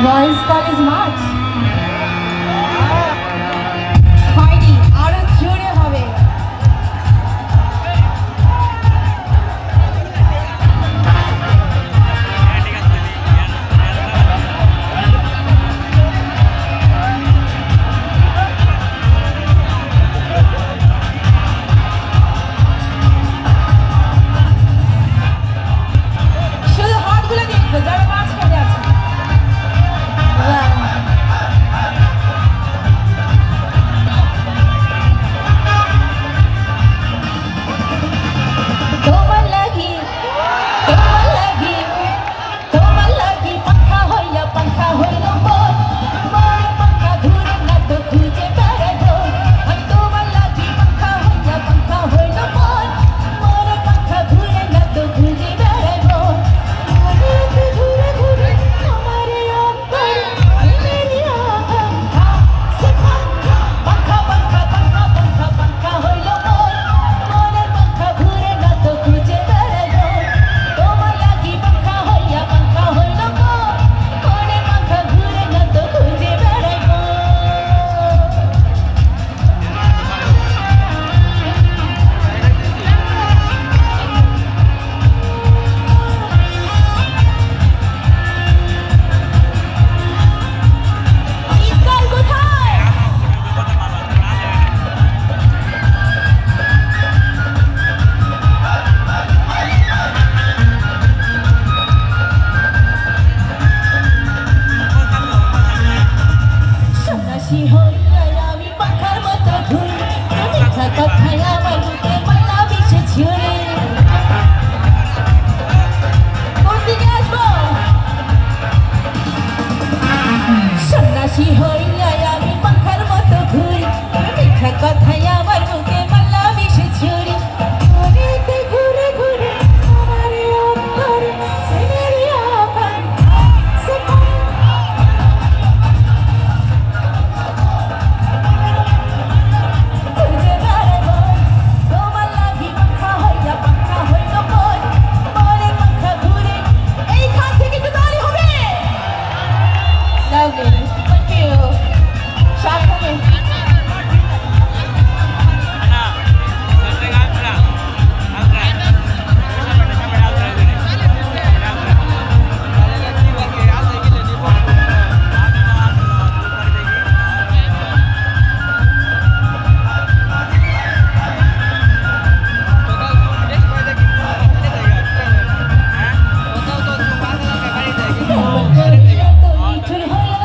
Boys College March. হয়নি, আরো জোরে হবে। শুধু হাতগুলো দেখবো যারা মাঝখানে আছে। তোমার লাগি পাখা হইয়া পাখা হইল মোর, মোর পাখা ঘুরে না তো খুঁজে বেড়াবো। তোমার লাগি পাখা হইয়া পাখা হইল মোর, মোর পাখা ঘুরে না তো খুঁজে বেড়াবো। ঘুরে ঘুরে আমার অন্তর মেরি আকাঙ্ক্ষা সে পাখা পাখা পাখা পাখা পাখা পাখা হইল মোর, মোর পাখা ঘুরে না তো খুঁজে বেড়াবো। তোমার লাগি পাখা হইয়া পাখা হইল মোর, মোর পাখা ঘুরে না তো খুঁজে বেড়াবো। শীতকাল কোথায়? সন্ন্যাসী হইয়া আমি পাখার মতো ঘুরি, মিথ্যা কথায় আমার বুকে মালা বিছে ছুরি। কোন দিকে আসবো? সন্ন্যাসী হইয়া আমি পাখার মতো ঘুরি, মিথ্যা কথায় আমার বুকে মালা বিছে ছুরি। ঘুরেতে ঘুরে ঘুরে আমার অন্তর মেরি আকাঙ্ক্ষা সে খুঁজে বেড়াবো। তোমার লাগি পাখা হইয়া পাখা হইল মোর, মোরে পাখা ঘুরে। এইখান থেকে একটু দাঁড়ি হবে। Lovely. Thank you. সাবধানে। তোমার করিয়া তো নিঠুর হলো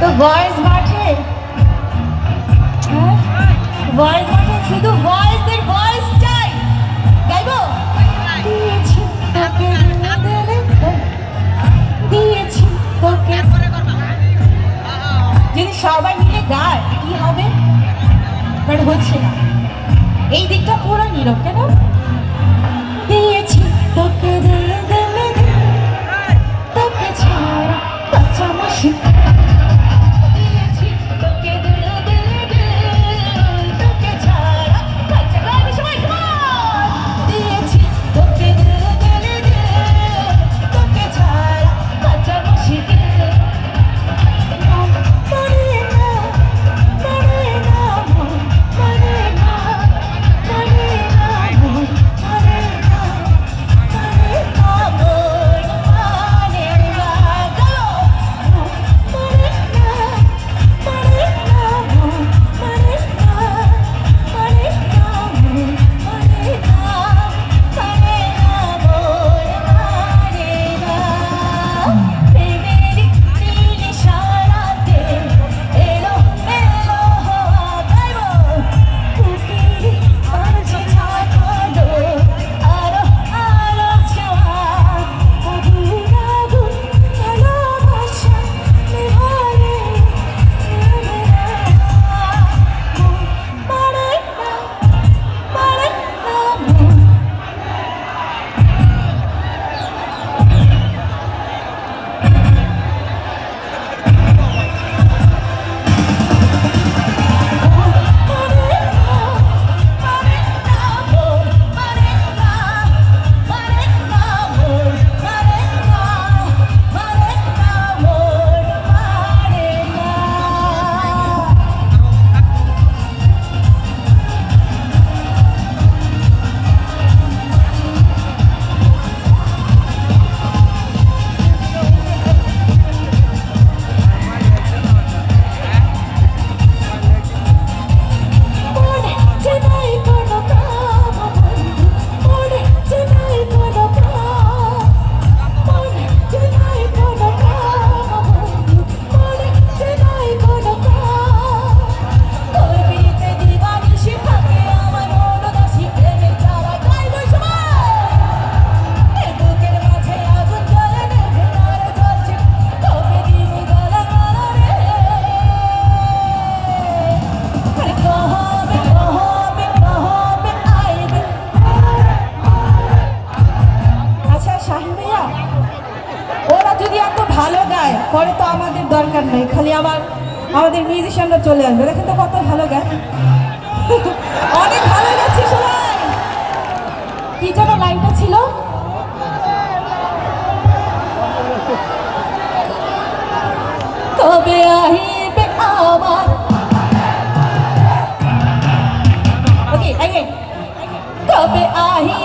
তো ভয়েস মাঠে, ভয়েস মাঠে শুধু ভয়েসদের ভয়েস চাই, গাইবো? দিয়েছি তোকে দিয়েছি তোকে, যদি সবাই মিলে গায় কি হবে? বাট হচ্ছে না, এই দিকটা পুরো নীরব কেন? দিয়েছি তোকে তোকে ছাড়া কাছামাছি, দিয়েছি তোকে তোকে ছাড়া কাছাকাছি, সবাই দিয়েছি তোকে তোকে ছাড়া কাছামাছি। ভালো গায় পরে তো আমাদের দরকার নেই, খালি আমাদের মিউজিশিয়ানরা চলে আসবে। দেখেন তো কত ভালো গায়, অনেক ভালো গাচ্ছে সবাই। কি যেন লাইনটা ছিল? কবে আহিবে আমার, ওকে কবে আহি